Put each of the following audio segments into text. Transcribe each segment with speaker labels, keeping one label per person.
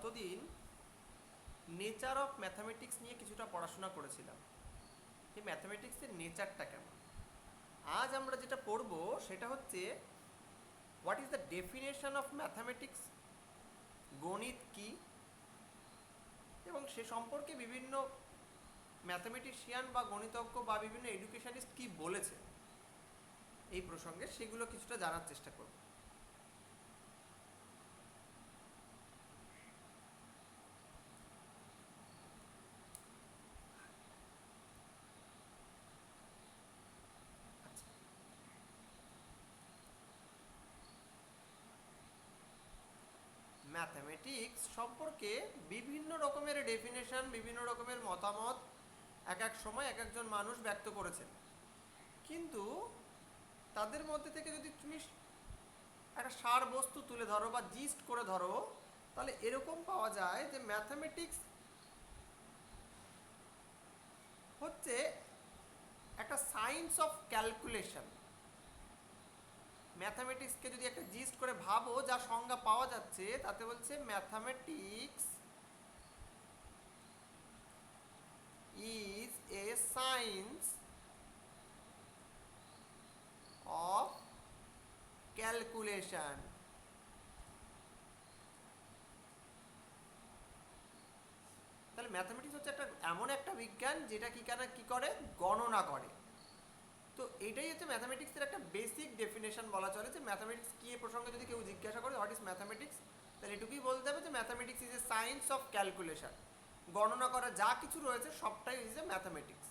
Speaker 1: গতদিন nature of mathematics নিয়ে কিছুটা পড়াশোনা করেছিলাম, যে ম্যাথামেটিক্সের নেচারটা কেমন। আজ আমরা যেটা পড়ব সেটা হচ্ছে what is the definition of mathematics, গণিত কি, এবং সে সম্পর্কে বিভিন্ন ম্যাথামেটিশিয়ান বা গণিতজ্ঞ বা বিভিন্ন এডুকেশনিস্ট কি বলেছে এই প্রসঙ্গে, সেগুলো কিছুটা জানার চেষ্টা করব। ম্যাথামেটিক্স সম্পর্কে বিভিন্ন রকমের ডেফিনেশন, বিভিন্ন রকমের মতামত এক এক সময় এক একজন মানুষ ব্যক্ত করেছেন, কিন্তু তাদের মধ্যে থেকে যদি তুমি একটা সার বস্তু তুলে ধরো বা জিস্ট করে ধরো, তাহলে এরকম পাওয়া যায় যে ম্যাথামেটিক্স হচ্ছে একটা সায়েন্স অফ ক্যালকুলেশন। ম্যাথামেটিক্সকে যদি একটা জিস্ট করে ভাবো, যা সংজ্ঞা পাওয়া যাচ্ছে তাতে বলছে mathematics is a science of calculation. তাহলে ম্যাথামেটিক্স হচ্ছে একটা এমন একটা বিজ্ঞান যেটা কি করে, গণনা করে। তো এটাই হচ্ছে ম্যাথামেটিক্সের একটা বেসিক ডেফিনেশন বলা চলে। যে ম্যাথামেটিক্স কি এ প্রসঙ্গে যদি কেউ জিজ্ঞাসা করে হোয়াট ইজ ম্যাথামেটিক্স, তাহলে এটুকুই বলতে হবে যে mathematics is a science of calculation. গণনা করা যা কিছু রয়েছে সবটাই ইজ এ ম্যাথামেটিক্স।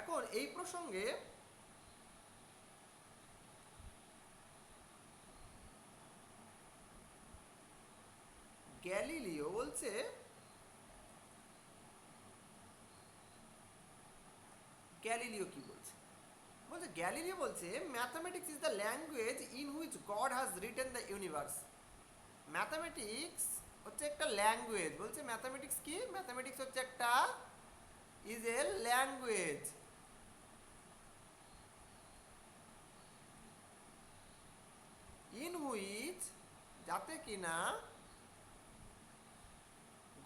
Speaker 1: এখন এই প্রসঙ্গে গ্যালিলিও বলছে, গ্যালিলিও কি বলছে, বলছে গ্যালিলিও বলছে mathematics is the language in which god has written the universe. Mathematics হচ্ছে একটা ল্যাঙ্গুয়েজ। বলছে ম্যাথামেটিক্স কি, ম্যাথামেটিক্স হচ্ছে একটা is a language in which, যাতে কিনা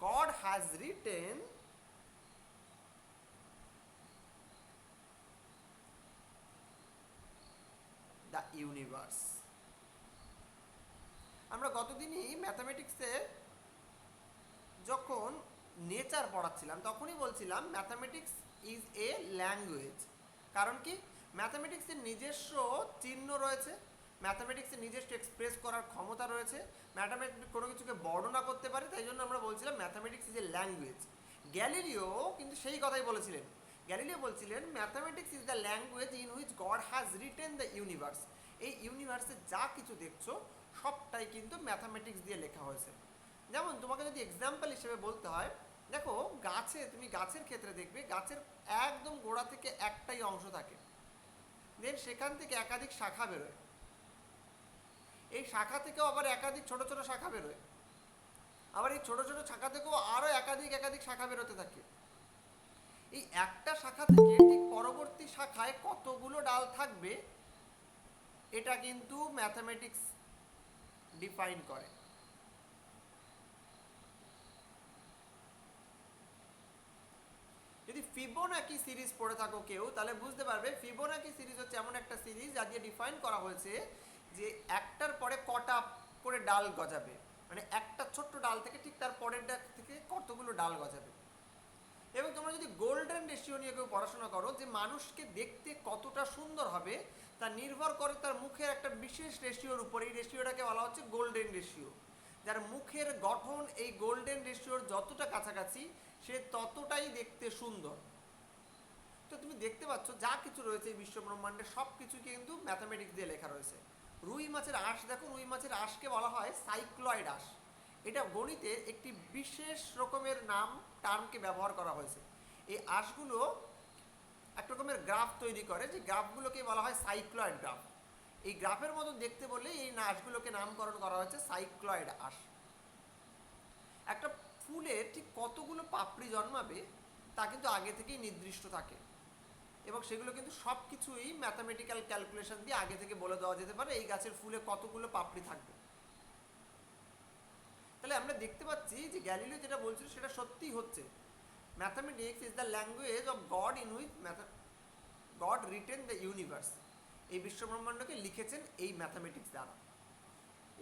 Speaker 1: god has written the universe. আমরা গতদিনই ম্যাথামেটিক্সে যখন নেচার পড়াচ্ছিলাম তখনই বলছিলাম ম্যাথামেটিক্স ইজ এ ল্যাঙ্গুয়েজ। কারণ কি, ম্যাথামেটিক্সের নিজস্ব চিহ্ন রয়েছে, ম্যাথামেটিক্সের নিজস্ব এক্সপ্রেস করার ক্ষমতা রয়েছে, ম্যাথামেটিক্স কোনো কিছুকে বর্ণনা করতে পারে। তাই জন্য আমরা বলছিলাম mathematics is A language. Galileo কিন্তু সেই কথাই বলেছিলেন। গ্যালিলিও বলছিলেন mathematics is the language in which god has written the universe. এই ইউনিভার্সে যা কিছু দেখছো সবটাই কিন্তু ম্যাথামেটিক্স দিয়ে লেখা হয়েছে। যেমন তোমাকে যদি এক্সাম্পল হিসেবে বলতে হয়, দেখো গাছে, তুমি গাছের ক্ষেত্রে দেখবে গাছের একদম গোড়া থেকে একটাই অংশ থাকে, দেন সেখান থেকে একাধিক শাখা বেরোয়, এই শাখা থেকেও আবার একাধিক ছোট ছোট শাখা বেরোয়, আবার এই ছোট ছোট শাখা থেকেও আরো একাধিক একাধিক শাখা বেরোতে থাকে। এই একটা শাখা থেকে ঠিক পরবর্তী শাখায় কতগুলো ডাল থাকবে এটা কিন্তু ম্যাথামেটিক্স ডিফাইন করে। যদি ফিবোনাকি সিরিজ পড়ে থাকো কেউ, তাহলে বুঝতে পারবে ফিবোনাকি সিরিজ হচ্ছে এমন একটা সিরিজ যা দিয়ে ডিফাইন করা হয়েছে যে একটার পরে কটা করে ডাল গজাবে, মানে একটা ছোট্ট ডাল থেকে ঠিক তার পরের ডাল থেকে কতগুলো ডাল গজাবে। এবং তোমরা যদি গোল্ডেন রেশিও নিয়ে কেউ পড়াশোনা করো, যে মানুষকে দেখতে কতটা সুন্দর হবে তা নির্ভর করে তার মুখের একটা বিশেষ রেশিওর উপর। এই রেশিওটাকে বলা হচ্ছে গোল্ডেন রেশিও। যার মুখের গঠন এই গোল্ডেন রেশিওর যতটা কাছাকাছি সে ততটাই দেখতে সুন্দর। তো তুমি দেখতে পাচ্ছ যা কিছু রয়েছে এই বিশ্ব ব্রহ্মাণ্ডে সব কিছু কিন্তু ম্যাথামেটিক্স দিয়ে লেখা রয়েছে। রুই মাছের আঁশ দেখো, রুই মাছের আঁশকে বলা হয় সাইক্লয়েড আঁশ। এটা গণিতে একটি বিশেষ রকমের নাম, টার্মকে ব্যবহার করা হয়েছে। এই আঁশগুলো এক রকমের গ্রাফ তৈরি করে, যে গ্রাফগুলোকে বলা হয় সাইক্লয়েড গ্রাফ। এই গ্রাফের মতো দেখতে বলে এই আঁশগুলোকে নামকরণ করা হয়েছে সাইক্লয়েড আঁশ। একটা ফুলে ঠিক কতগুলো পাপড়ি জন্মাবে তা কিন্তু আগে থেকেই নির্দিষ্ট থাকে, এবং সেগুলো কিন্তু সব কিছুই ম্যাথামেটিক্যাল ক্যালকুলেশন দিয়ে আগে থেকে বলে দেওয়া যেতে পারে এই গাছের ফুলে কতগুলো পাপড়ি থাকবে। আমরা দেখতে পাচ্ছি যে গ্যালিলিও যেটা বলছিল সেটা সত্যিই হচ্ছে। Mathematics is the language of god in which god written the universe. এই বিশ্বব্রহ্মাণ্ডকে লিখেছেন এই ম্যাথামেটিক্স দ্বারা।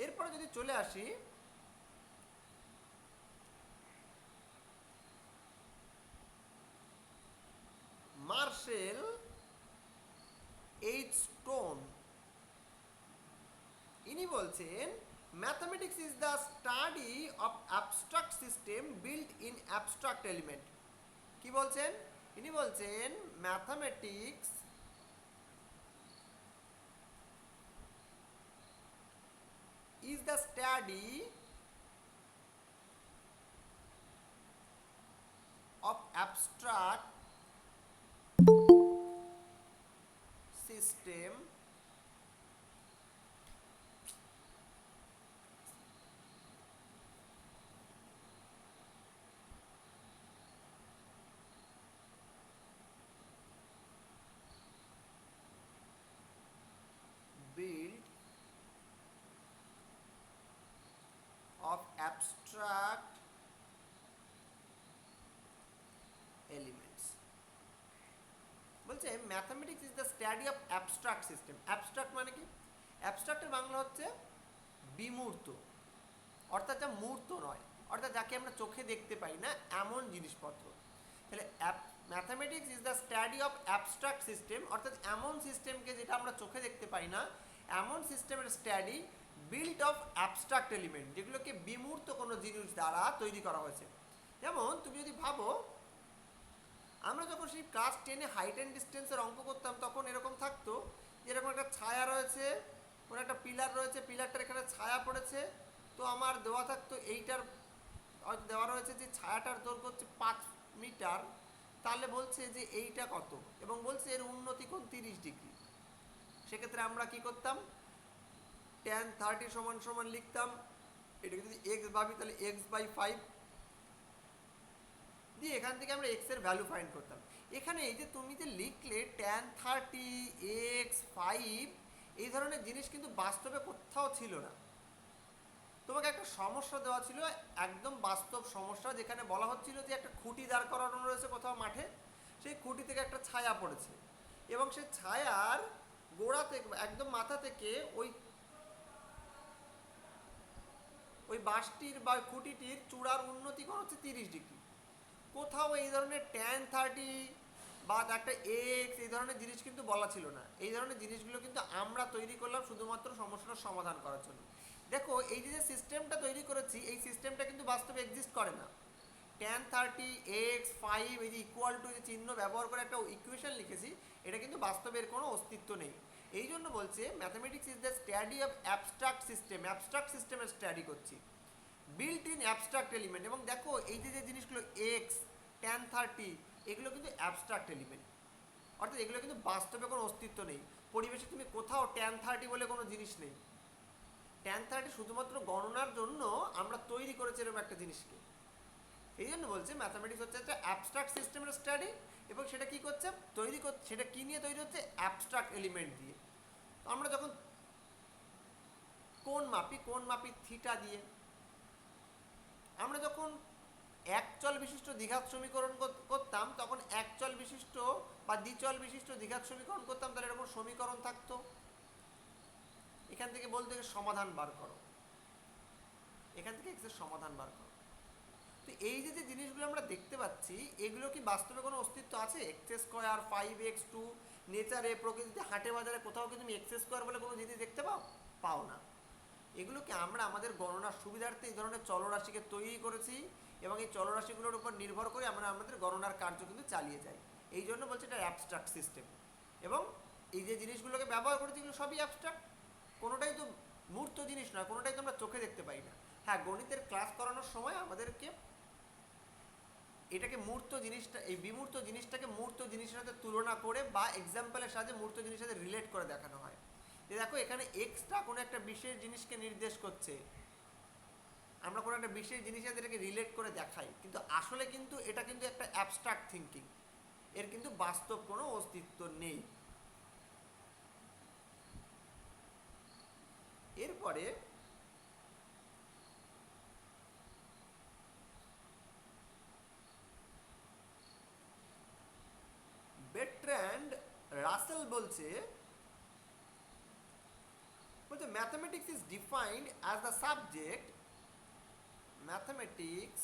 Speaker 1: এরপরে যদি চলে আসি মার্শেল এইচ স্টোন, ইনি বলছেন mathematics is the study of abstract system built in abstract element. কি বলছেন? ইনি বলছেন mathematics is the study of abstract system built of abstract elements। বলছে mathematics is the study of abstract system. Abstract মানে কি? অ্যাবস্ট্রাক্টের বাংলা হচ্ছে বিমূর্ত, অর্থাৎ যা মূর্ত নয়, অর্থাৎ যাকে আমরা চোখে দেখতে পাই না এমন জিনিসপত্র। তাহলে mathematics is the study of abstract system, অর্থাৎ এমন সিস্টেমকে যেটা আমরা চোখে দেখতে পাই না, এমন সিস্টেমের study built of abstract element, যেগুলোকে বিমূর্ত কোনো জিনিস দ্বারা তৈরি করা হয়েছে। যেমন তুমি যদি ভাবো, আমরা যখন সেই ক্লাস 10-এ হাইট অ্যান্ড ডিস্টেন্সের অঙ্ক করতাম তখন এরকম থাকতো, এরকম একটা ছায়া রয়েছে, কোনো একটা পিলার রয়েছে, পিলারটার এখানে ছায়া পড়েছে, তো আমার দেওয়া থাকতো এইটার দেওয়া রয়েছে যে ছায়াটার দৈর্ঘ্য হচ্ছে 5 মিটার, তাহলে বলছে যে এইটা কত, এবং বলছে এর উন্নতি কোণ 30 ডিগ্রি। সেক্ষেত্রে আমরা কি করতাম? tan 30 সমান সমান লিখতাম, এটাকে যদি এক্স ভাবি তাহলে x/5 দিয়ে এখান থেকে আমরা এক্স এর ভ্যালু ফাইন্ড করতাম। এখানে এই যে তুমি যে লিখলে tan 30 x/5, এই ধরনের জিনিস কিন্তু বাস্তবে কোথাও ছিল না। তোমাকে একটা সমস্যা দেওয়া ছিল, একদম বাস্তব সমস্যা, যেখানে বলা হচ্ছিল যে একটা খুঁটি দাঁড় করানো রয়েছে কোথাও মাঠে, সেই খুঁটি থেকে একটা ছায়া পড়েছে, এবং সেই ছায়ার গোড়া থেকে একদম মাথা থেকে ওই বাঁশটির বা খুঁটিটির চূড়ার উন্নতি কোণ হচ্ছে 30 ডিগ্রি। কোথাও এই ধরনের tan 30 বা একটা এক্স এই ধরনের জিনিস কিন্তু বলা ছিল না। এই ধরনের জিনিসগুলো কিন্তু আমরা তৈরি করলাম শুধুমাত্র সমস্যাটার সমাধান করার জন্য। দেখো এই যে সিস্টেমটা তৈরি করেছি, এই সিস্টেমটা কিন্তু বাস্তবে এক্সিস্ট করে না। tan 30 x/5 এই যে ইকুয়াল টু যে চিহ্ন ব্যবহার করে একটা ইকুয়েশন লিখেছি, এটা কিন্তু বাস্তবের কোনো অস্তিত্ব নেই। এই জন্য বলছে mathematics is the study of abstract system, abstract সিস্টেমের স্টাডি করছি বিল্ট ইন অ্যাবস্ট্রাক্ট এলিমেন্ট। এবং দেখো এই যে জিনিসগুলো এক্স, tan 30, এগুলো কিন্তু অ্যাবস্ট্রাক্ট এলিমেন্ট, অর্থাৎ এগুলো কিন্তু বাস্তবে কোনো অস্তিত্ব নেই। পরিবেশে তুমি কোথাও tan 30 বলে কোনো জিনিস নেই। tan 30 শুধুমাত্র গণনার জন্য আমরা তৈরি করেছি এরকম একটা জিনিসকে। এই জন্য বলছে ম্যাথামেটিক্স হচ্ছে একটা অ্যাবস্ট্রাক্ট সিস্টেমের স্টাডি, এবং সেটা কি করছে? সেটা কি নিয়ে তৈরি হচ্ছে? অ্যাবস্ট্রাক্ট এলিমেন্ট দিয়ে। আমরা যখন কোণ মাপি থিটা দিয়ে। আমরা যখন একচল বিশিষ্ট দ্বিঘাত সমীকরণ করতাম তখন একচল বিশিষ্ট বা দ্বিচল বিশিষ্ট দ্বিঘাত সমীকরণ করতাম, তাহলে এরকম সমীকরণ থাকতো, এখান থেকে বলতে সমাধান বার করো, এখান থেকে এক্স এর সমাধান বার করো। তো এই যে জিনিসগুলো আমরা দেখতে পাচ্ছি, এগুলো কি বাস্তবে কোনো অস্তিত্ব আছে? x² 5x2 নেচারে, প্রকৃতিতে, হাটে বাজারে কোথাও কি তুমি x² বলে কোনো জিনিস দেখতে পাও না। এগুলোকে আমরা আমাদের গণনার সুবিধার্থে এই ধরনের চলরাশিকে তৈরি করেছি, এবং এই চলরাশিগুলোর উপর নির্ভর করে আমরা আমাদের গণনার কার্য কিন্তু চালিয়ে যাই। এই জন্য বলছে এটা অ্যাবস্ট্রাক্ট সিস্টেম। এবং এই যে জিনিসগুলোকে ব্যবহার করেছি এগুলো সবই অ্যাবস্ট্রাক্ট, কোনোটাই তো মূর্ত জিনিস নয়, কোনোটাই তো আমরা চোখে দেখতে পাই না। হ্যাঁ, গণিতের ক্লাস করানোর সময় আমাদেরকে এটাকে মূর্ত জিনিসটা, এই বিমূর্ত জিনিসটাকে মূর্ত জিনিসের সাথে তুলনা করে বা এক্সাম্পলের সাহায্যে মূর্ত জিনিসের সাথে রিলেট করে দেখানো হয়। যে দেখো এখানে এক্সটা কোনো একটা বিশেষ জিনিসকে নির্দেশ করছে, আমরা কোনো একটা বিশেষ জিনিসের সাথে এটাকে রিলেট করে দেখাই, কিন্তু আসলে কিন্তু এটা কিন্তু একটা অ্যাবস্ট্রাক্ট থিঙ্কিং, এর কিন্তু বাস্তব কোনো অস্তিত্ব নেই। এরপরে রাসেল বলছে mathematics is defined as the subject, mathematics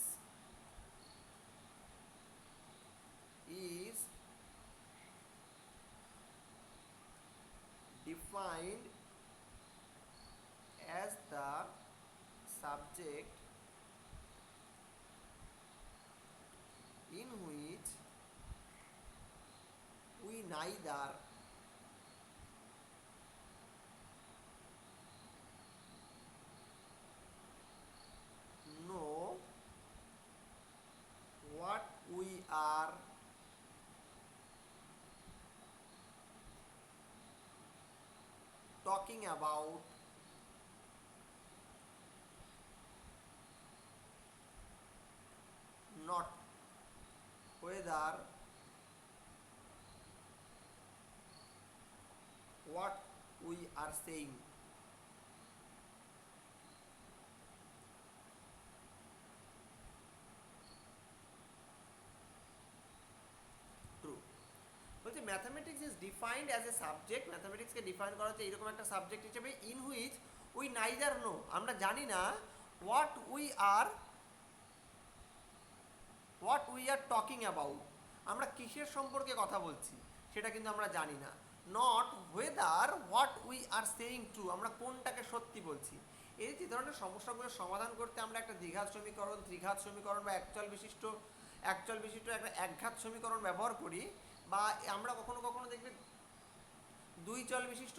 Speaker 1: is defined as the subject in which we neither know what we are talking about, not whether what we are saying. True. বলছে mathematics is defined as a subject, ম্যাথামেটিক্সকে define করা হচ্ছে এইরকম একটা subject হিসেবে in which we neither know, আমরা জানি না what we are talking about, আমরা কিসের সম্পর্কে কথা বলছি সেটা কিন্তু আমরা জানি না। Not weather what we are saying true, আমরা কোনটাকে সত্যি বলছি। এই যে ধরনের সমস্যাগুলো সমাধান করতে আমরা একটা দ্বিঘাত সমীকরণ, ত্রিঘাত সমীকরণ বা একচল বিশিষ্ট একটা একঘাত সমীকরণ ব্যবহার করি, বা আমরা কখনো কখনো দেখবে দুই চল বিশিষ্ট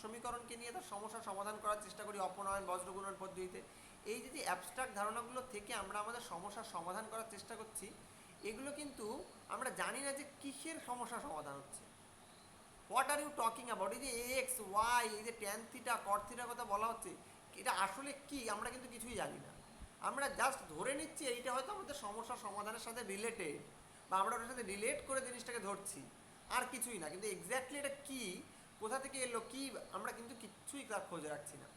Speaker 1: সমীকরণকে নিয়ে তার সমস্যার সমাধান করার চেষ্টা করি অপনয়ন বজ্রগুণন পদ্ধতিতে। এই যে অ্যাবস্ট্রাক্ট ধারণাগুলো থেকে আমরা আমাদের সমস্যার সমাধান করার চেষ্টা করছি, এগুলো কিন্তু আমরা জানি না যে কিসের সমস্যার সমাধান হচ্ছে। What are you talking about, এই যে এক্স ওয়াই, এই যে ট্যান থিটা কট থিটার কথা বলা হচ্ছে, এটা আসলে কি আমরা কিন্তু কিছুই জানি না। আমরা জাস্ট ধরে নিচ্ছি এইটা হয়তো আমাদের সমস্যার সমাধানের সাথে রিলেটেড, বা আমরা ওটার সাথে রিলেট করে জিনিসটাকে ধরছি, আর কিছুই না। কিন্তু এক্স্যাক্টলি এটা কি, কোথা থেকে এলো, কি, আমরা কিন্তু কিচ্ছুই তার খোঁজ রাখছি না।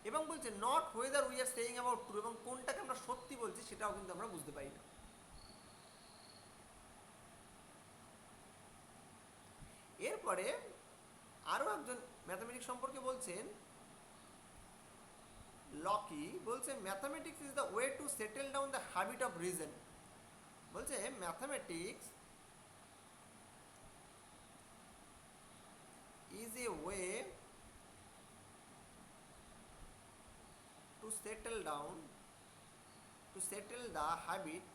Speaker 1: এবং বলছে not whether we are saying about true, এবং কোনটাকে আমরা সত্যি বলছি সেটাও কিন্তু আমরা বুঝতে পারি না। এরপরে আরও একজন ম্যাথামেটিক্স সম্পর্কে বলছেন লকি, বলছে mathematics is the way to settle down the habit of reason. বলছে mathematics is a way to settle the habit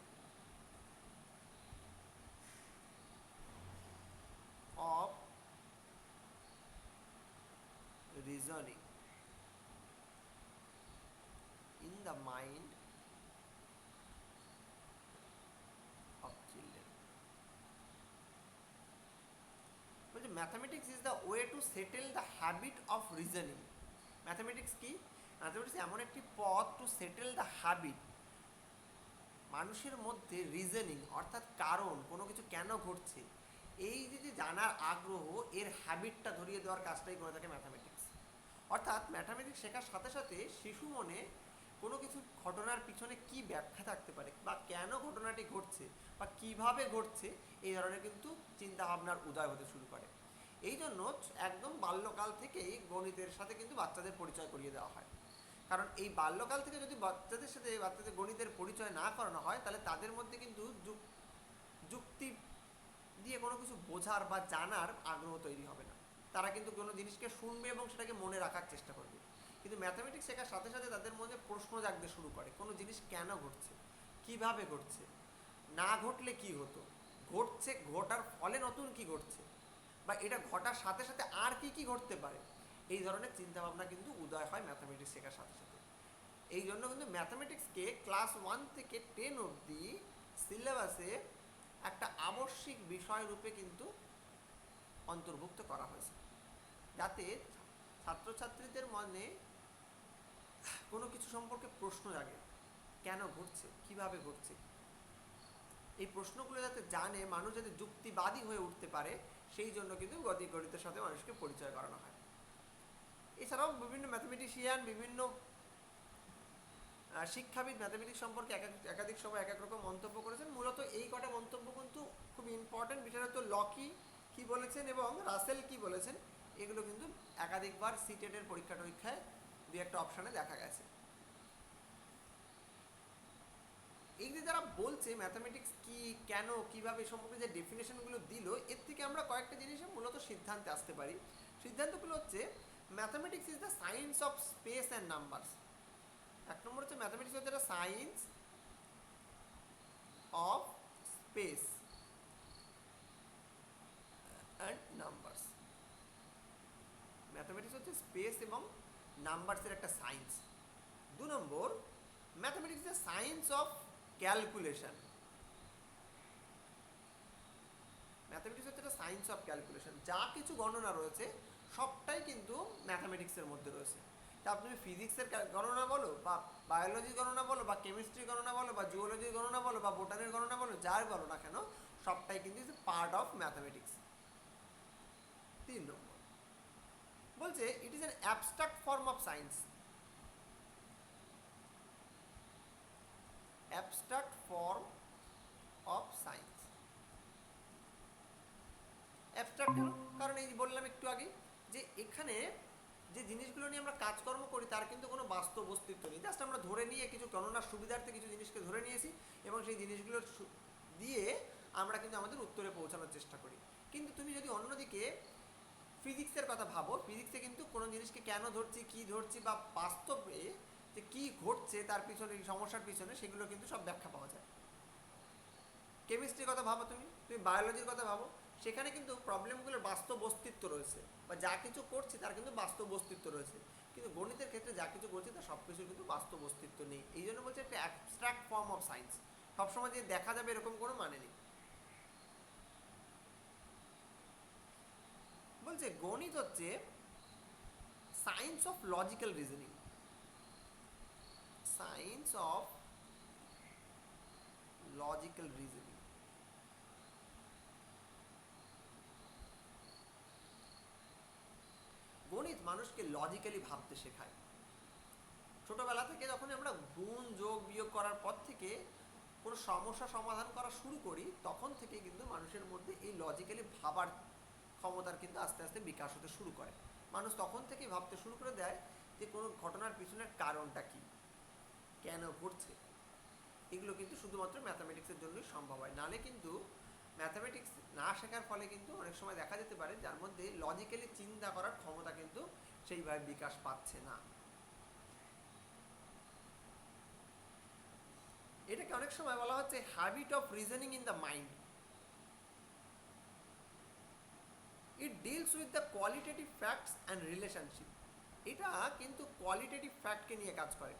Speaker 1: of reasoning in the mind of children. বলছে mathematics is the way to settle the habit of reasoning. Mathematics কি? Mathematics এমন একটি পথ to settle the habit, মানুষের মধ্যে reasoning অর্থাৎ কারণ, কোনো কিছু কেন ঘটছে, এই যে জানার আগ্রহ, এর হ্যাবিটটা ধরিয়ে দেওয়ার কাজটাই করে থাকে ম্যাথামেটিক্স। অর্থাৎ ম্যাথামেটিক্স শেখার সাথে সাথে শিশু মনে কোনো কিছু ঘটনার পিছনে কি ব্যাখ্যা থাকতে পারে, বা কেন ঘটনাটি ঘটছে, বা কিভাবে ঘটছে, এই ধরনের কিন্তু চিন্তাভাবনার উদয় হতে শুরু করে। এই জন্য একদম বাল্যকাল থেকেই গণিতের সাথে কিন্তু বাচ্চাদের পরিচয় করিয়ে দেওয়া হয়। কারণ এই বাল্যকাল থেকে যদি বাচ্চাদের গণিতের পরিচয় না করানো হয়, তাহলে তাদের মধ্যে কিন্তু যুক্তি দিয়ে কোনো কিছু বোঝার বা জানার আগ্রহ তৈরি হবে না। তারা কিন্তু কোনো জিনিসকে শুনবে এবং সেটাকে মনে রাখার চেষ্টা করবে। কিন্তু ম্যাথামেটিক্স শেখার সাথে সাথে তাদের মধ্যে প্রশ্ন জাগতে শুরু করে, কোনো জিনিস কেন ঘটছে, কিভাবে ঘটছে, না ঘটলে কি হতো, ঘটছে, ঘটার ফলে নতুন কি ঘটছে, বা এটা ঘটার সাথে সাথে আর কি কি ঘটতে পারে, এই ধরনের চিন্তাভাবনা কিন্তু উদয় হয় ম্যাথামেটিক্স শেখার সাথে সাথে। এই জন্য কিন্তু ম্যাথামেটিক্সকে ক্লাস 1 থেকে 10 অবধি সিলেবাসে একটা আবশ্যিক বিষয় রূপে কিন্তু অন্তর্ভুক্ত করা হয়েছে, যাতে ছাত্রছাত্রীদের মনে কোনো কিছু সম্পর্কে প্রশ্ন জাগে, কেন ঘটছে, কিভাবে ঘটছে, এই প্রশ্নগুলো যাতে জানে, মানুষ যাতে যুক্তিবাদী হয়ে উঠতে পারে, সেই জন্য কিন্তু গণিতের সাথে মানুষকে পরিচয় করানো হয়। এছাড়াও বিভিন্ন ম্যাথামেটিশিয়ান, বিভিন্ন শিক্ষাবিদ ম্যাথামেটিক্স সম্পর্কে একাধিক সময় এক এক রকম মন্তব্য করেছেন। মূলত এই কটা মন্তব্য কিন্তু খুব ইম্পর্টেন্ট। বিষয়টা তো লকি কি বলেছেন এবং রাসেল কি বলেছেন, এগুলো কিন্তু একাধিকবার সিটেটের পরীক্ষায় দুই একটা অপশানে দেখা গেছে। এই যে যারা বলছে ম্যাথামেটিক্স কি, কেন, কিভাবে, সম্পর্কে যে ডেফিনেশনগুলো দিল, এর থেকে আমরা কয়েকটা জিনিসে মূলত সিদ্ধান্তে আসতে পারি। সিদ্ধান্তগুলো হচ্ছে mathematics is the science of space and numbers. এক নম্বর হচ্ছে ম্যাথামেটিক্স হচ্ছে একটা science of space and numbers. Mathematics হচ্ছে স্পেস এবং নাম্বারসের একটা সায়েন্স। দু নম্বর, mathematics is the science of calculation. Mathematics হচ্ছে একটা সায়েন্স অফ ক্যালকুলেশন। যা কিছু গণনা রয়েছে সবটাই কিন্তু ম্যাথামেটিক্সের মধ্যে রয়েছে। তা তুমি ফিজিক্সের গণনা বলো, বা বায়োলজির গণনা বলো, বা কেমিস্ট্রির গণনা বলো, বা জিওলজির গণনা বলো, বা বোটানির গণনা বলো, যার বলো না কেন, সবটাই কিন্তু ইজ পার্ট অফ ম্যাথামেটিক্স। 3 নম্বর বলছে it is an abstract form of science. Abstract form of science. Abstract কেন? কারণ এই বললাম একটু আগে যে এখানে যে জিনিসগুলো নিয়ে আমরা কাজকর্ম করি তার কিন্তু কোনো বাস্তব অস্তিত্ব নেই। জাস্ট আমরা ধরে নিয়ে কিছু গণনার সুবিধার্থে কিছু জিনিসকে ধরে নিয়েছি এবং সেই জিনিসগুলো দিয়ে আমরা কিন্তু আমাদের উত্তরে পৌঁছানোর চেষ্টা করি। কিন্তু তুমি যদি অন্যদিকে ফিজিক্সের কথা ভাবো, ফিজিক্সে কিন্তু কোনো জিনিসকে কেন ধরছি, কি ধরছি, বা বাস্তবে যে কী ঘটছে তার পিছনে, সমস্যার পিছনে, সেগুলো কিন্তু সব ব্যাখ্যা পাওয়া যায়। কেমিস্ট্রির কথা ভাবো, তুমি বায়োলজির কথা ভাবো, সেখানে কিন্তু প্রবলেমগুলোর বাস্তব অস্তিত্ব রয়েছে, বা যা কিছু করছি তার কিন্তু বাস্তব অস্তিত্ব রয়েছে। কিন্তু গণিতের ক্ষেত্রে যা কিছু করছি তার সব কিছুর কিন্তু বাস্তব অস্তিত্ব নেই। এই জন্য বলছে একটা অ্যাবস্ট্রাক্ট ফর্ম অফ সায়েন্স। সবসময় যে দেখা যাবে এরকম কোনো মানে নেই। বলছে গণিত হচ্ছে science of logical reasoning. Science of logical reasoning. গণিত মানুষকে লজিক্যালি ভাবতে শেখায়। ছোটবেলা থেকে যখন আমরা গুণ, যোগ, বিয়োগ করার পর থেকে কোনো সমস্যা সমাধান করা শুরু করি, তখন থেকে কিন্তু মানুষের মধ্যে এই লজিক্যালি ভাবার ক্ষমতার কিন্তু আস্তে আস্তে বিকাশ হতে শুরু করে। মানুষ তখন থেকেই ভাবতে শুরু করে দেয় যে কোনো ঘটনার পিছনের কারণটা কি, কেন ঘটছে। এগুলো কিন্তু শুধুমাত্র ম্যাথামেটিক্সের জন্যই সম্ভব হয়। নাহলে কিন্তু ম্যাথামেটিক্স না শেখার ফলে কিন্তু অনেক সময় দেখা যেতে পারে যার মধ্যে লজিক্যালি চিন্তা করার ক্ষমতা কিন্তু সেইভাবে বিকাশ পাচ্ছে না। এটাকে অনেক সময় বলা হচ্ছে habit of reasoning in the mind. It deals with the qualitative facts and relationship. এটা কিন্তু কোয়ালিটেটিভ ফ্যাক্টকে নিয়ে কাজ করে,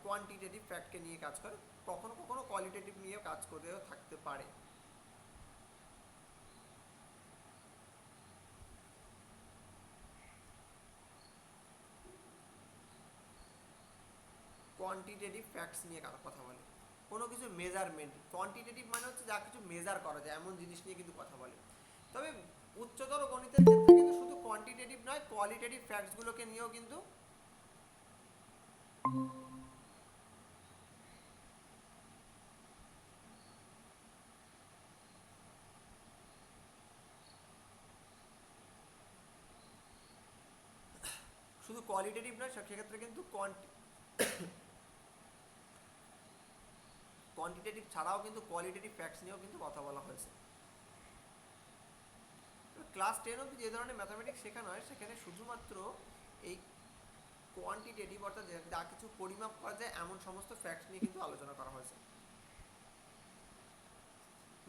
Speaker 1: কোয়ান্টিটেটিভ ফ্যাক্টকে নিয়ে কাজ করে, কখনো কখনো কোয়ালিটেটিভ নিয়েও কাজ করেও থাকতে পারে। কোয়ান্টিটেটিভ ফ্যাক্টস নিয়ে কথা বলে, কোনো কিছু মেজারমেন্ট। কোয়ান্টিটেটিভ মানে হচ্ছে যা কিছু মেজার করা যায় এমন জিনিস নিয়ে কিন্তু কথা বলে। তবে উচ্চতর গণিতের ক্ষেত্রে কিন্তু শুধু কোয়ান্টিটেটিভ নয়, কোয়ালিটেটিভ ফ্যাক্টসগুলোকে নিয়েও কিন্তু শুধু কোয়ালিটেটিভ নয়, সেক্ষেত্রে কিন্তু কোয়ান্টিটেটিভ ছাড়াও কিন্তু কোয়ালিটেটিভ ফ্যাক্টস নিয়েও কিন্তু কথা বলা হয়েছে। ক্লাস 10 অবধি যে ধরনের ম্যাথামেটিক্স শেখানো হয় সেখানে শুধুমাত্র এই কোয়ান্টিটেটিভ অর্থাৎ যা কিছু পরিমাপ করা যায় এমন সমস্ত ফ্যাক্টস নিয়ে কিন্তু আলোচনা করা হয়েছে।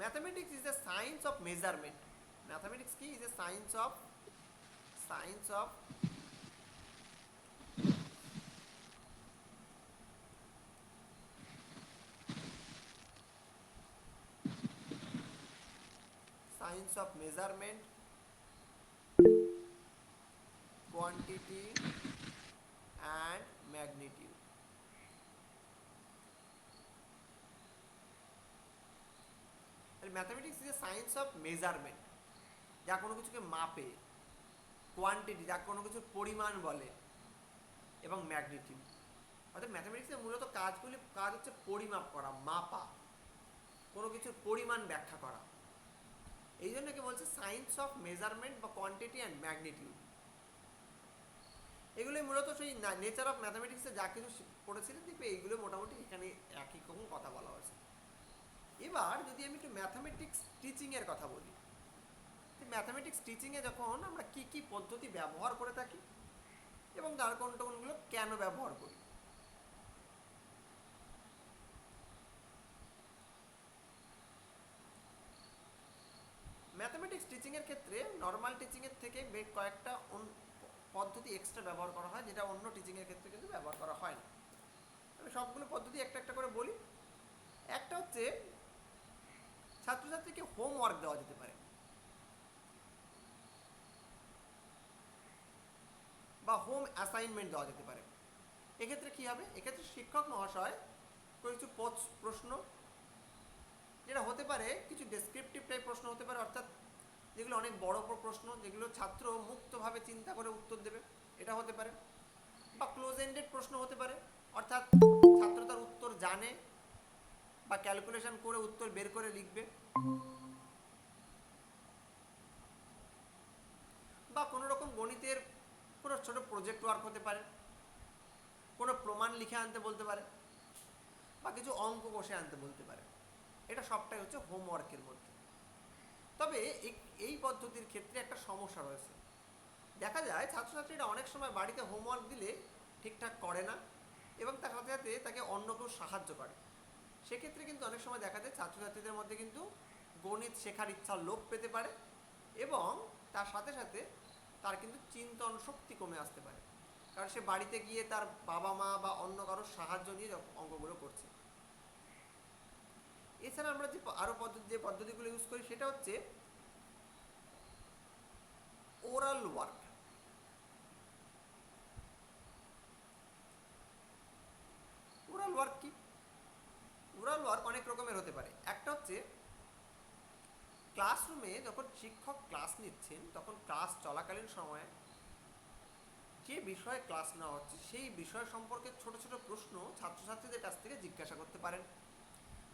Speaker 1: Mathematics is a science of measurement. Mathematics কি? Is a science of measurement, quantity and magnitude. Mathematics is a science of measurement, যা কোনো কিছুকে মাপে, কোয়ান্টিটি যা কোনো কিছুর পরিমাণ বলে, এবং ম্যাগনিটিউড। অর্থাৎ ম্যাথামেটিক্সের মূলত কাজ হচ্ছে পরিমাপ করা, মাপা, কোনো কিছুর পরিমাণ ব্যাখ্যা করা। এই জন্য কি বলছে সায়েন্স অফ মেজারমেন্ট বা কোয়ান্টিটি অ্যান্ড ম্যাগনিটিউড। এগুলোই মূলত সেই নেচার অফ ম্যাথামেটিক্সে যা কিছু পড়েছিলেন দেখবে এইগুলো মোটামুটি এখানে একই রকম কথা বলা হয়েছে। এবার যদি আমি একটু ম্যাথামেটিক্স টিচিংয়ের কথা বলি, ম্যাথামেটিক্স টিচিংয়ে যখন আমরা কি কি পদ্ধতি ব্যবহার করে থাকি এবং তার কোনগুলো কেন ব্যবহার করি। ম্যাথামেটিক্স টিচিংয়ের ক্ষেত্রে নর্মাল টিচিংয়ের থেকে কয়েকটা পদ্ধতি এক্সট্রা ব্যবহার করা হয়, যেটা অন্য টিচিংয়ের ক্ষেত্রে কিন্তু ব্যবহার করা হয় না। আমি সবগুলো পদ্ধতি একটা একটা করে বলি। একটা হচ্ছে ছাত্রছাত্রীকে হোমওয়ার্ক দেওয়া যেতে পারে বা হোম অ্যাসাইনমেন্ট দেওয়া যেতে পারে। এক্ষেত্রে কি হবে, এক্ষেত্রে শিক্ষক মহাশয় কিছু প্রশ্ন, যেটা হতে পারে কিছু ডেসক্রিপটিভ টাইপ প্রশ্ন হতে পারে, অর্থাৎ যেগুলো অনেক বড় প্রশ্ন, যেগুলো ছাত্র মুক্তভাবে চিন্তা করে উত্তর দেবে, এটা হতে পারে। বা ক্লোজ এন্ডেড প্রশ্ন হতে পারে, অর্থাৎ ছাত্র তার উত্তর জানে বা ক্যালকুলেশন করে উত্তর বের করে লিখবে। বা কোনো রকম গণিতের কোনো ছোট প্রজেক্ট ওয়ার্ক হতে পারে, কোনো প্রমাণ লিখে আনতে বলতে পারে, বা কিছু অঙ্ক কষে আনতে বলতে পারে। এটা সবটাই হচ্ছে হোমওয়ার্কের মধ্যে। তবে এই পদ্ধতির ক্ষেত্রে একটা সমস্যা রয়েছে। দেখা যায় ছাত্রছাত্রীরা অনেক সময় বাড়িতে হোমওয়ার্ক দিলে ঠিকঠাক করে না এবং তার সাথে সাথে তাকে অন্য কেউ সাহায্য করে। সেক্ষেত্রে কিন্তু অনেক সময় দেখা যায় ছাত্রছাত্রীদের মধ্যে কিন্তু গণিত শেখার ইচ্ছা লোপ পেতে পারে এবং তার সাথে সাথে তার কিন্তু চিন্তন শক্তি কমে আসতে পারে, কারণ সে বাড়িতে গিয়ে তার বাবা মা বা অন্য কারোর সাহায্য নিয়ে অঙ্কগুলো করছে। এছাড়া আমরা যে পদ্ধতিগুলো ইউজ করি সেটা হচ্ছে ওরাল ওয়ার্ক। ওরাল ওয়ার্ক কি? ওরাল ওয়ার্ক অনেক রকমের হতে পারে। একটা হচ্ছে ক্লাসরুমে যখন শিক্ষক ক্লাস নিচ্ছেন তখন ক্লাস চলাকালীন সময়ে যে বিষয়ে ক্লাস নেওয়া হচ্ছে সেই বিষয় সম্পর্কে ছোট ছোট প্রশ্ন ছাত্রছাত্রীদের কাছ থেকে জিজ্ঞাসা করতে পারেন।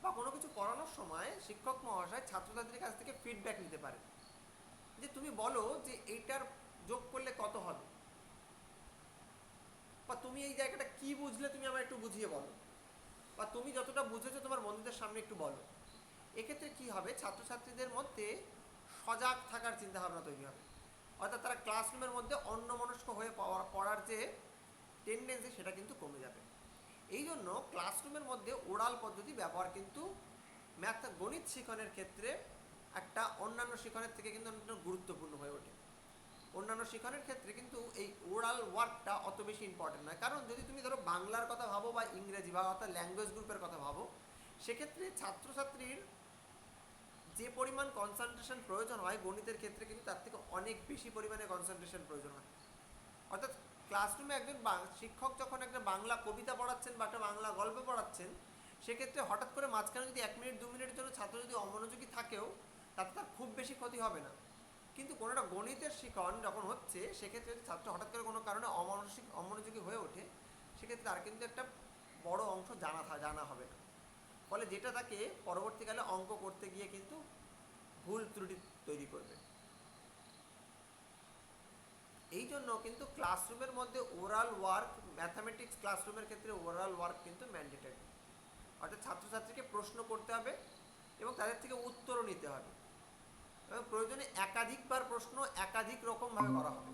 Speaker 1: বা কোনো কিছু করানোর সময় শিক্ষক মহাশয় ছাত্রছাত্রীদের কাছ থেকে ফিডব্যাক নিতে পারেন, যে তুমি বলো যে এইটার যোগ করলে কত হবে, বা তুমি এই জায়গাটা কি বুঝলে তুমি আমার একটু বুঝিয়ে বলো, বা তুমি যতটা বুঝেছো তোমার বন্ধুদের সামনে একটু বলো। এক্ষেত্রে কি হবে, ছাত্রছাত্রীদের মধ্যে সজাগ থাকার চিন্তাভাবনা তৈরি হবে, অর্থাৎ তারা ক্লাসরুমের মধ্যে অন্যমনস্ক হয়ে পড়ার যে টেন্ডেন্সি সেটা কিন্তু কমে যাবে। এই জন্য ক্লাসরুমের মধ্যে ওরাল পদ্ধতি ব্যবহার কিন্তু গণিত শিখনের ক্ষেত্রে একটা অন্যান্য শিখনের থেকে কিন্তু অনেকটা গুরুত্বপূর্ণ হয়ে ওঠে। অন্যান্য শিখনের ক্ষেত্রে কিন্তু এই ওরাল ওয়ার্কটা অত বেশি ইম্পর্টেন্ট নয়, কারণ যদি তুমি ধরো বাংলার কথা ভাবো বা ইংরেজি বা অর্থাৎ ল্যাঙ্গুয়েজ গ্রুপের কথা ভাবো, সেক্ষেত্রে ছাত্রছাত্রীর যে পরিমাণ কনসেন্ট্রেশন প্রয়োজন হয় গণিতের ক্ষেত্রে কিন্তু তার থেকে অনেক বেশি পরিমাণে কনসেন্ট্রেশন প্রয়োজন হয়। অর্থাৎ ক্লাসরুমে একজন শিক্ষক যখন একটা বাংলা কবিতা পড়াচ্ছেন বা একটা বাংলা গল্প পড়াচ্ছেন, সেক্ষেত্রে হঠাৎ করে মাঝখানে যদি 1 মিনিট 2 মিনিটের জন্য ছাত্র যদি অমনোযোগী থাকেও তাতে তার খুব বেশি ক্ষতি হবে না। কিন্তু কোনো একটা গণিতের শিখন যখন হচ্ছে সেক্ষেত্রে যদি ছাত্র হঠাৎ করে কোনো কারণে অমনোযোগী হয়ে ওঠে, সেক্ষেত্রে তার কিন্তু একটা বড় অংশ জানা হবে না, ফলে যেটা তাকে পরবর্তীকালে অঙ্ক করতে গিয়ে কিন্তু ভুল ত্রুটি তৈরি করবে। এই জন্য কিন্তু ক্লাসরুমের মধ্যে ওরাল ওয়ার্ক, ম্যাথামেটিক্স ক্লাসরুমের ক্ষেত্রে ওরাল ওয়ার্ক কিন্তু ম্যান্ডেটরি, অর্থাৎ ছাত্রছাত্রীকে প্রশ্ন করতে হবে এবং তাদের থেকে উত্তরও নিতে হবে এবং প্রয়োজনে একাধিকবার প্রশ্ন একাধিক রকমভাবে করা হবে।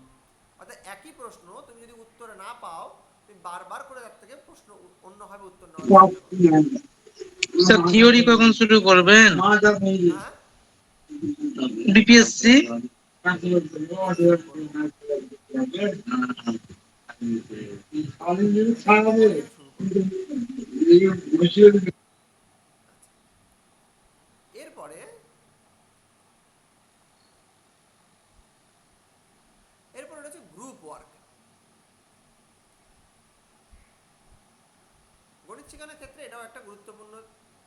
Speaker 1: অর্থাৎ একই প্রশ্ন তুমি যদি উত্তর না পাও, তুমি বারবার করে তার থেকে প্রশ্ন অন্যভাবে উত্তর নেওয়ার চেষ্টা করবে।
Speaker 2: স্যার থিওরি কখন শুরু করবেন?
Speaker 1: হ্যাঁ,
Speaker 2: বিপিএসসি
Speaker 1: এই শুরু করবো, একটু পরেই আমি শুরু করবো। এরপরে হচ্ছে গ্রুপ ওয়ার্ক। গণিত শেখানোর ক্ষেত্রে এটাও একটা গুরুত্বপূর্ণ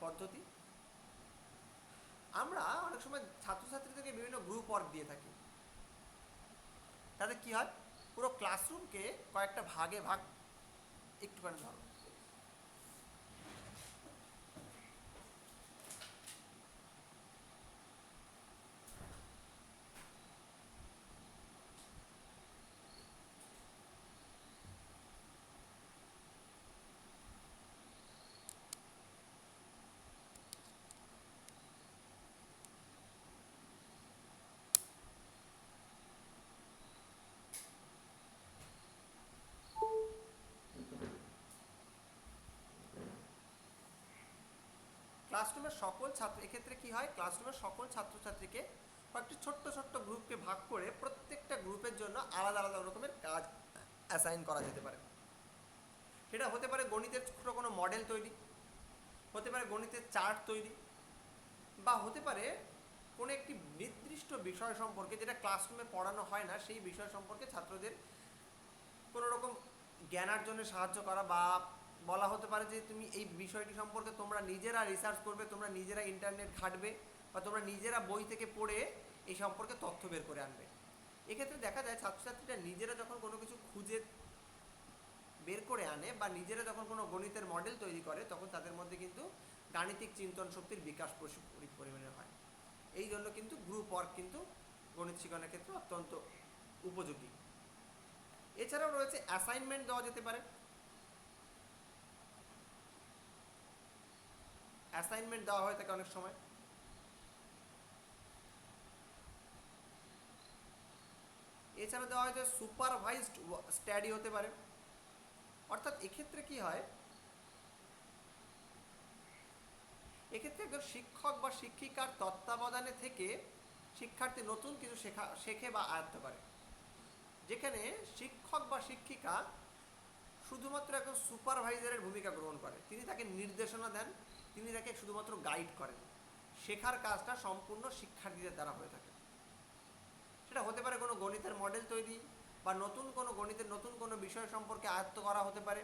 Speaker 1: পদ্ধতি। আমরা অনেক সময় ছাত্রছাত্রীদেরকে বিভিন্ন গ্রুপ ওয়ার্ক দিয়ে থাকি। তাতে কি হয়, পুরো ক্লাসরুমকে কয়েকটা ভাগে ভাগ, একটুখানি ধরো, ক্লাসরুমের সকল ছাত্র, এক্ষেত্রে কি হয়, ক্লাসরুমের সকল ছাত্রছাত্রীকে কয়েকটি ছোট্ট ছোট্ট গ্রুপকে ভাগ করে প্রত্যেকটা গ্রুপের জন্য আলাদা আলাদা রকমের কাজ অ্যাসাইন করা যেতে পারে। সেটা হতে পারে গণিতের ছোট কোনো মডেল তৈরি, হতে পারে গণিতের চার্ট তৈরি, বা হতে পারে কোনো একটি নির্দিষ্ট বিষয় সম্পর্কে যেটা ক্লাসরুমে পড়ানো হয় না সেই বিষয় সম্পর্কে ছাত্রদের কোনো রকম জ্ঞানার্জনে সাহায্য করা, বা বলা হতে পারে যে তুমি এই বিষয়টি সম্পর্কে তোমরা নিজেরা রিসার্চ করবে, তোমরা নিজেরা ইন্টারনেট ঘাঁটবে, বা তোমরা নিজেরা বই থেকে পড়ে এই সম্পর্কে তথ্য বের করে আনবে। এক্ষেত্রে দেখা যায় ছাত্রছাত্রীরা নিজেরা যখন কোনো কিছু খুঁজে বের করে আনে বা নিজেরা যখন কোনো গণিতের মডেল তৈরি করে তখন তাদের মধ্যে কিন্তু গাণিতিক চিন্তন শক্তির বিকাশ পরিমাণে হয়। এই জন্য কিন্তু গ্রুপ ওয়ার্ক কিন্তু গণিত শিক্ষণের ক্ষেত্রে অত্যন্ত উপযোগী। এছাড়াও রয়েছে অ্যাসাইনমেন্ট দেওয়া যেতে পারে। অ্যাসাইনমেন্ট দেওয়া হয়ে থাকে অনেক সময়। এছাড়া দেওয়া হয় যে সুপারভাইজড স্টাডি হতে পারে। অর্থাৎ এক্ষেত্রে কি হয়, এক্ষেত্রে একজন শিক্ষক বা শিক্ষিকার তত্ত্বাবধানে থেকে শিক্ষার্থী নতুন কিছু শেখে বা আয়ত্ত করে, যেখানে শিক্ষক বা শিক্ষিকা শুধুমাত্র একজন সুপারভাইজারের ভূমিকা গ্রহণ করে। তিনি তাকে নির্দেশনা দেন, তিনি তাকে শুধুমাত্র গাইড করেন। শেখার কাজটা সম্পূর্ণ শিক্ষার্থীদের দ্বারা হয়ে থাকে। সেটা হতে পারে কোনো গণিতের মডেল তৈরি, বা নতুন কোনো গণিতের নতুন কোনো বিষয় সম্পর্কে আয়ত্ত করা হতে পারে।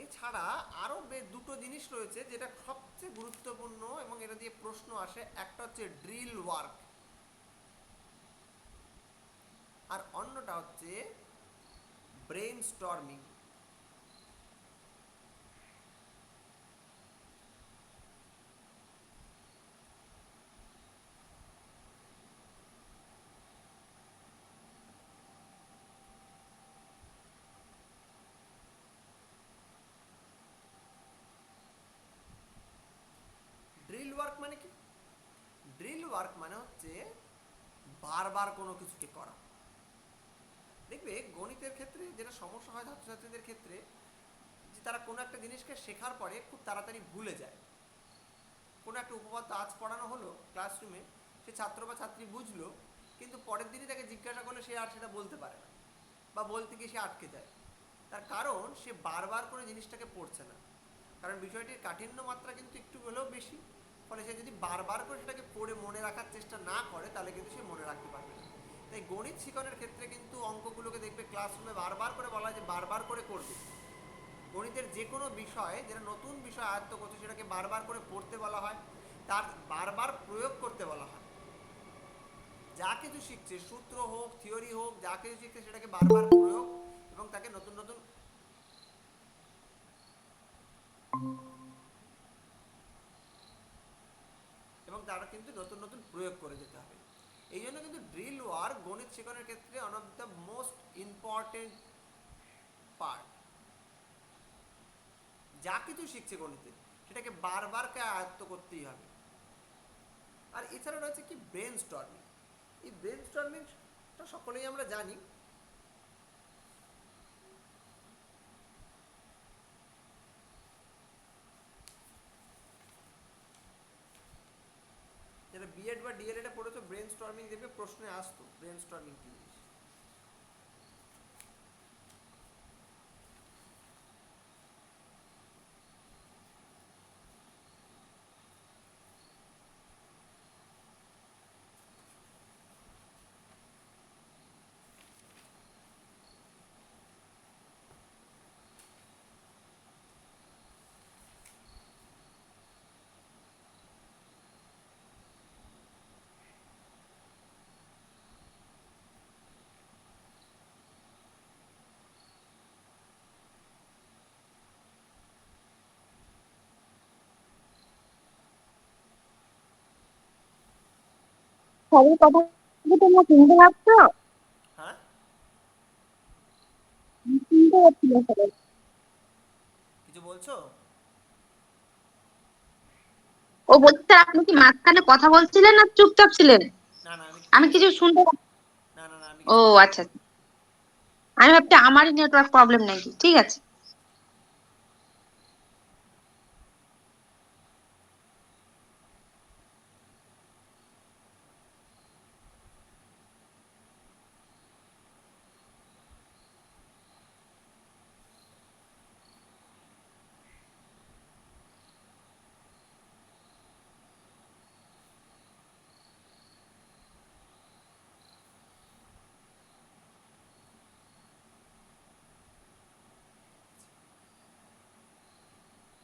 Speaker 1: এছাড়া আরও দুটো জিনিস রয়েছে যেটা সবচেয়ে গুরুত্বপূর্ণ এবং এটা দিয়ে প্রশ্ন আসে। একটা হচ্ছে ড্রিল ওয়ার্ক, আর অন্যটা হচ্ছে ব্রেন স্টর্মিং। ড্রিল ওয়ার্ক মানে কি? ড্রিল ওয়ার্ক মানে হচ্ছে বারবার কোনো কিছুকে করা। দেখবে গণিতের ক্ষেত্রে যেটা সমস্যা হয় ছাত্রছাত্রীদের ক্ষেত্রে, যে তারা কোনো একটা জিনিসকে শেখার পরে খুব তাড়াতাড়ি ভুলে যায়। কোনো একটা উপপাদ্য আজ পড়ানো হলো ক্লাসরুমে, সে ছাত্র বা ছাত্রী বুঝলো, কিন্তু পরের দিনই তাকে জিজ্ঞাসা করলে সে আর সেটা বলতে পারে না, বা বলতে গিয়ে সে আটকে যায়। তার কারণ সে বারবার করে জিনিসটাকে পড়ছে না। কারণ বিষয়টির কাঠিন্য মাত্রা কিন্তু একটু হলেও বেশি, ফলে সে যদি বারবার করে সেটাকে পড়ে মনে রাখার চেষ্টা না করে তাহলে কিন্তু সে মনে রাখতে পারবে না। তাই গণিত শিক্ষণের ক্ষেত্রে কিন্তু অঙ্কগুলোকে দেখবে ক্লাসরুমে বারবার করে বলা হয় যে বারবার করে করবে। গণিতের যে কোনো বিষয় যেটা নতুন বিষয় আয়ত্ত করছে সেটাকে বারবার করে পড়তে বলা হয়, তার বারবার প্রয়োগ করতে বলা হয়। যা কিছু শিখছে, সূত্র হোক, থিওরি হোক, যা কিছু শিখছে সেটাকে বারবার প্রয়োগ এবং তাকে নতুন নতুন এবং তারা কিন্তু নতুন নতুন প্রয়োগ করে যেতে হবে। এই জন্য কিন্তু ড্রিল ওয়ার্ক গণিত শেখানোর ক্ষেত্রে one of the most important part. যা কিছু শিখছে গণিতে সেটাকে বারবার আয়ত্ত করতেই হবে। আর এছাড়া রয়েছে কি ব্রেন স্টর্মিং। এই ব্রেন স্টর্মিংটা সকলেই আমরা জানি। যারা বিএড বা ডিএলএড এ পড়েছো ব্রেন স্টর্মিং দেখবে প্রশ্নে আসতো ব্রেন স্টর্মিং কি জিনিস।
Speaker 3: স্যারের কথা কি তোমরা শুনতে পাচ্ছ?
Speaker 1: হ্যাঁ,
Speaker 3: শুনতে পাচ্ছি না স্যারের।
Speaker 1: কিছু বলছো?
Speaker 3: ও বলছে আপনি কি মাঝখানে কথা বলছিলেন না চুপচাপ ছিলেন?
Speaker 1: না না
Speaker 3: আমি কিছু শুনতে
Speaker 1: না না না আমি
Speaker 3: ও
Speaker 1: কিছু বলিনি।
Speaker 3: আচ্ছা। আমি ভাবছি আমারই নেটওয়ার্ক প্রবলেম নাকি। ঠিক আছে।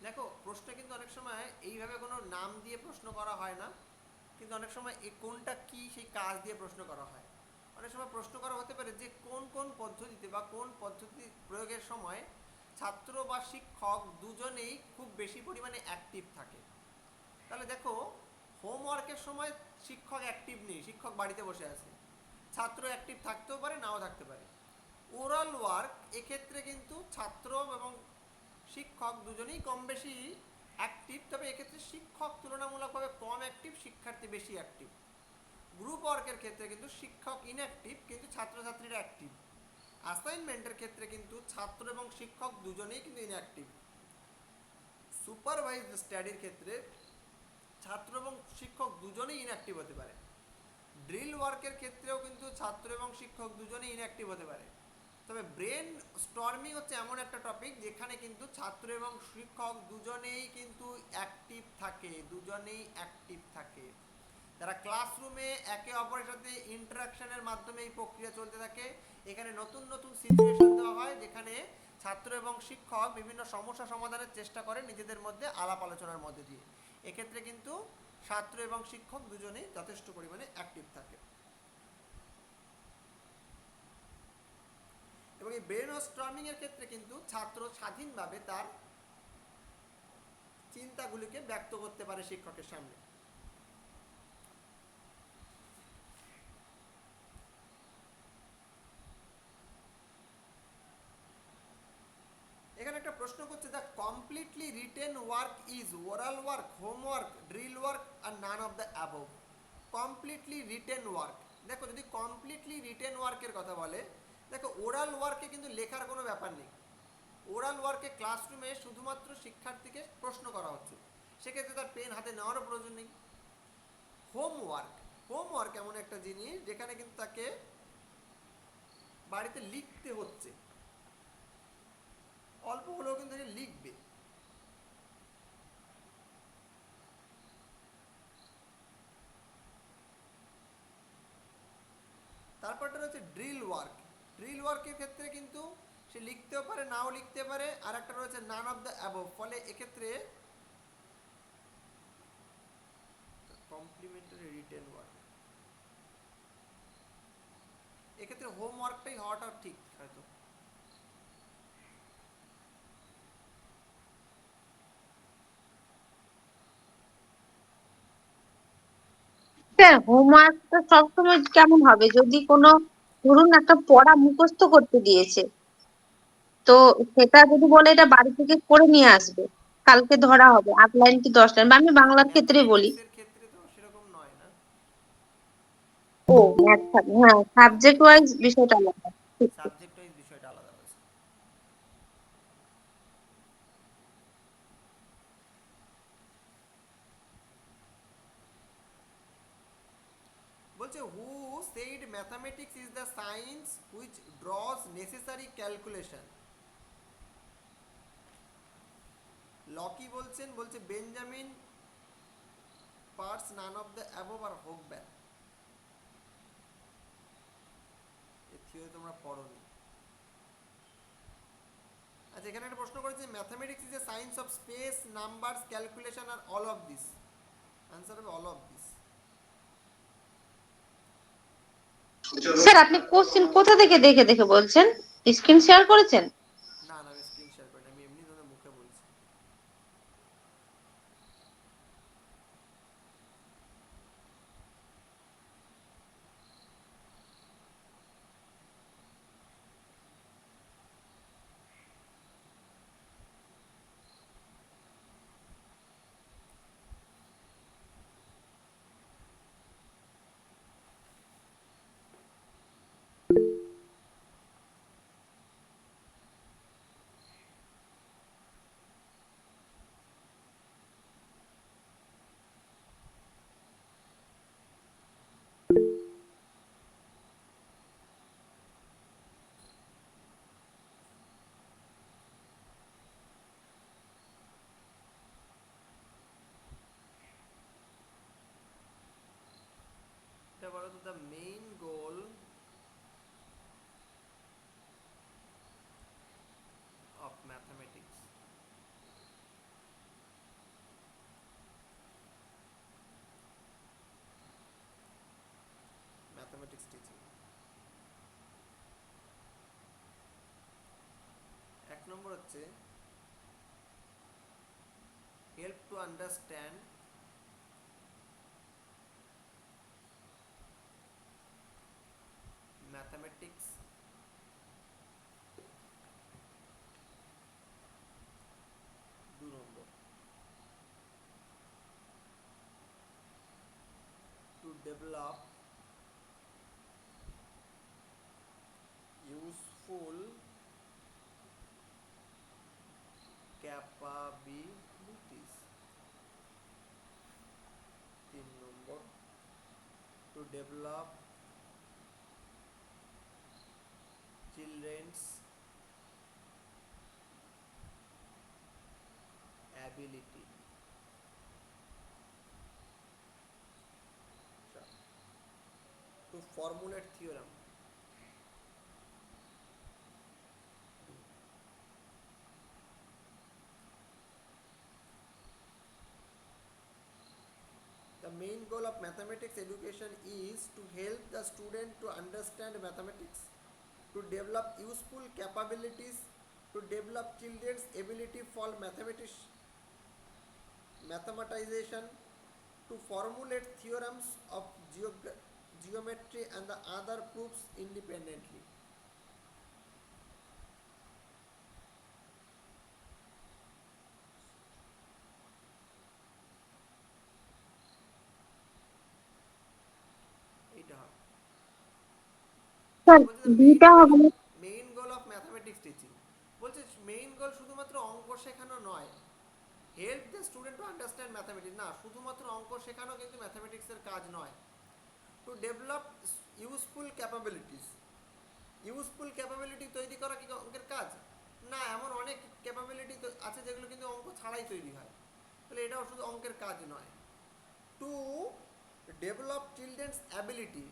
Speaker 1: দেখো প্রশ্ন কিন্তু অনেক সময় এইভাবে কোনো নাম দিয়ে প্রশ্ন করা হয় না, কিন্তু অনেক সময় এই কোনটা কি সেই কাজ দিয়ে প্রশ্ন করা হয়। অনেক সময় প্রশ্ন করা হতে পারে যে কোন কোন পদ্ধতিতে বা কোন পদ্ধতি প্রয়োগের সময় ছাত্র বা শিক্ষক দুজনেই খুব বেশি পরিমাণে অ্যাক্টিভ থাকে। তাহলে দেখো, হোমওয়ার্কের সময় শিক্ষক অ্যাক্টিভ নেই, শিক্ষক বাড়িতে বসে আছে, ছাত্র অ্যাক্টিভ থাকতেও পারে নাও থাকতে পারে। ওরাল ওয়ার্ক এক্ষেত্রে কিন্তু ছাত্র এবং শিক্ষক দুজনেই কম বেশি অ্যাক্টিভ, তবে এক্ষেত্রে শিক্ষক তুলনামূলকভাবে কম অ্যাক্টিভ, শিক্ষার্থী বেশি অ্যাক্টিভ। গ্রুপ ওয়ার্কের ক্ষেত্রে কিন্তু শিক্ষক ইনঅ্যাক্টিভ কিন্তু ছাত্রছাত্রীরা অ্যাক্টিভ। অ্যাসাইনমেন্টের ক্ষেত্রে কিন্তু ছাত্র এবং শিক্ষক দুজনেই কিন্তু ইনঅ্যাক্টিভ। সুপারভাইজড স্টাডির ক্ষেত্রে ছাত্র এবং শিক্ষক দুজনেই ইনঅ্যাক্টিভ হতে পারে। ড্রিল ওয়ার্কের ক্ষেত্রেও কিন্তু ছাত্র এবং শিক্ষক দুজনেই ইনঅ্যাক্টিভ হতে পারে। তবে ব্রেন স্টর্মিং হচ্ছে এমন একটা টপিক যেখানে কিন্তু ছাত্র এবং শিক্ষক দুজনেই কিন্তু অ্যাক্টিভ থাকে, দুজনেই অ্যাক্টিভ থাকে। তারা ক্লাসরুমে একে অপরের সাথে ইন্টারাকশনের মাধ্যমে এই প্রক্রিয়া চলতে থাকে। এখানে নতুন নতুন সিচুয়েশন দেওয়া হয় যেখানে ছাত্র এবং শিক্ষক বিভিন্ন সমস্যা সমাধানের চেষ্টা করে নিজেদের মধ্যে আলাপ আলোচনার মধ্যে দিয়ে। এক্ষেত্রে কিন্তু ছাত্র এবং শিক্ষক দুজনেই যথেষ্ট পরিমাণে অ্যাক্টিভ থাকে। এবং এই ব্রেন স্টর্মিং এর ক্ষেত্রে কিন্তু ছাত্র স্বাধীনভাবে তার চিন্তাগুলিকে ব্যক্ত করতে পারে শিক্ষকের সামনে। এখানে একটা প্রশ্ন করছে, the completely written work is oral work, homework, drill work আর none of the above. Completely written work, দেখো যদি কমপ্লিটলি রিটেন ওয়ার্কের কথা বলে, দেখো ওরাল ওয়ার্কে কিন্তু লেখার কোনো ব্যাপার নেই। ওরাল ওয়ার্কে ক্লাসরুমে শুধুমাত্র শিক্ষার্থীকে প্রশ্ন করা হচ্ছে, সেক্ষেত্রে তার পেন হাতে নেওয়ারও প্রয়োজন নেই। হোমওয়ার্ক, হোমওয়ার্ক এমন একটা জিনিস যেখানে কিন্তু তাকে বাড়িতে লিখতে হচ্ছে, অল্প হলেও কিন্তু লিখবে। তারপরটা হচ্ছে ড্রিল ওয়ার্ক। ড্রিল ওয়ার্কের ক্ষেত্রে কিন্তু সে লিখতেও পারে নাও লিখতে পারে। আর একটা রয়েছে নান অফ দ্য অ্যাবভ, ফলে এক্ষেত্রে কমপ্লিমেন্টারি রিটেন ওয়ার্ক, এক্ষেত্রে হোমওয়ার্কটাই হওয়াটা ঠিক হয়তো।
Speaker 3: স্যার হোমওয়ার্ক তো সবসময় কেমন হবে, যদি কোনো ধরুন একটা পড়া মুখস্থ করতে দিয়েছে, তো সেটা যদি বলে এটা বাড়ি থেকে করে নিয়ে আসবে, কালকে ধরা হবে 8 লাইন কি 10 লাইন, বা আমি বাংলার ক্ষেত্রে বলি।
Speaker 1: ম্যাথামেটিক্সের ক্ষেত্রে তো সেরকম নয় না।
Speaker 3: ও ম্যাথ, হ্যাঁ সাবজেক্ট ওয়াইজ বিষয়টা আলাদা। ঠিক ঠিক।
Speaker 1: সাবজেক্ট ওয়াইজ বিষয়টা আলাদা রয়েছে। বলছে who said mathematics is the science which draws necessary calculation. Locke বলছেন, বলছে Benjamin Peirce none of the above আর হোকব্যান। এই থিওরি তোমরা পড়োনি। আচ্ছা, এখানে একটা প্রশ্ন করেছে, mathematics is a science of space, numbers, calculation আর অল অফ দিস। আনসার হবে অল অফ দিস।
Speaker 3: স্যার আপনি কোশ্চেন কোথা থেকে দেখে দেখে বলছেন? স্ক্রিন শেয়ার করেছেন?
Speaker 1: না না, আমি স্ক্রিন শেয়ার করি না, আমি এমনি তোমাদের মুখে বলছি। main goal of mathematics. Mathematics teaching. এক নম্বর হচ্ছে help to understand mathematics দু নম্বর to develop useful capabilities 3 number to develop children's ability. To formulate theorem. The main goal of mathematics education is to help the student to understand mathematics, to develop useful capabilities, to develop children's ability for mathematization, to formulate theorems of geometry and the other proofs independently. এইটা হবে
Speaker 3: sir দুইটা হবে না?
Speaker 1: Main goal of mathematics teaching বলছে main গোল শুধুমাত্র অঙ্ক শেখানো নয়, help the student to understand mathematics না, শুধুমাত্র অঙ্ক শেখানো কিন্তু ম্যাথমেটিক্সের কাজ নয়। To develop useful capabilities, useful capability তৈরি করা কি অঙ্কের কাজ না, এমন অনেক ক্যাপাবিলিটি আছে যেগুলো কিন্তু অঙ্ক ছাড়াই তৈরি হয়, তাহলে এটাও শুধু অঙ্কের কাজ নয়। টু ডেভেলপ চিলড্রেন্স অ্যাবিলিটি,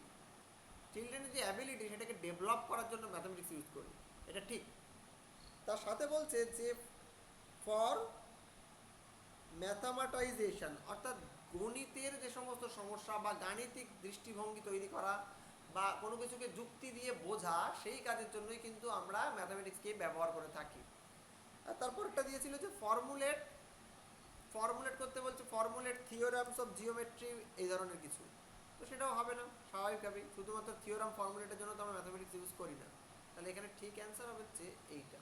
Speaker 1: চিলড্রেনের যে অ্যাবিলিটি সেটাকে ডেভেলপ করার জন্য ম্যাথমেটিক্স ইউজ করি, এটা ঠিক। তার সাথে বলছে যে ফর ম্যাথামেটাইজেশন অর্থাৎ গণিতের যে সমস্ত সমস্যা বা গাণিতিক দৃষ্টিভঙ্গি তৈরি করা বা কোনো কিছুকে যুক্তি দিয়ে বোঝা, সেই কাজের জন্যই কিন্তু আমরা ম্যাথামেটিক্সকে ব্যবহার করে থাকি। আর তারপর একটা দিয়েছিল যে ফর্মুলেট করতে বলছে, ফর্মুলেট থিওরামস অফ জিওমেট্রি, এই ধরনের কিছু, তো সেটাও হবে না স্বাভাবিকভাবেই, শুধুমাত্র থিওরাম ফর্মুলেটের জন্য তো আমরা ম্যাথামেটিক্স ইউজ করি না, তাহলে এখানে ঠিক অ্যান্সার হবে হচ্ছে এইটা।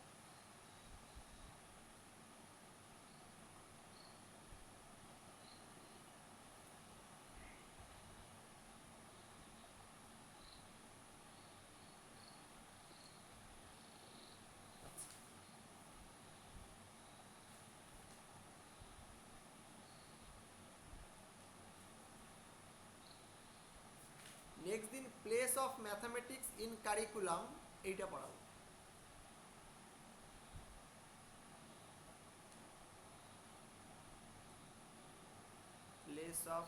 Speaker 1: নেক্সট দিন place of mathematics in curriculum, এইটা পড়াবো। Place of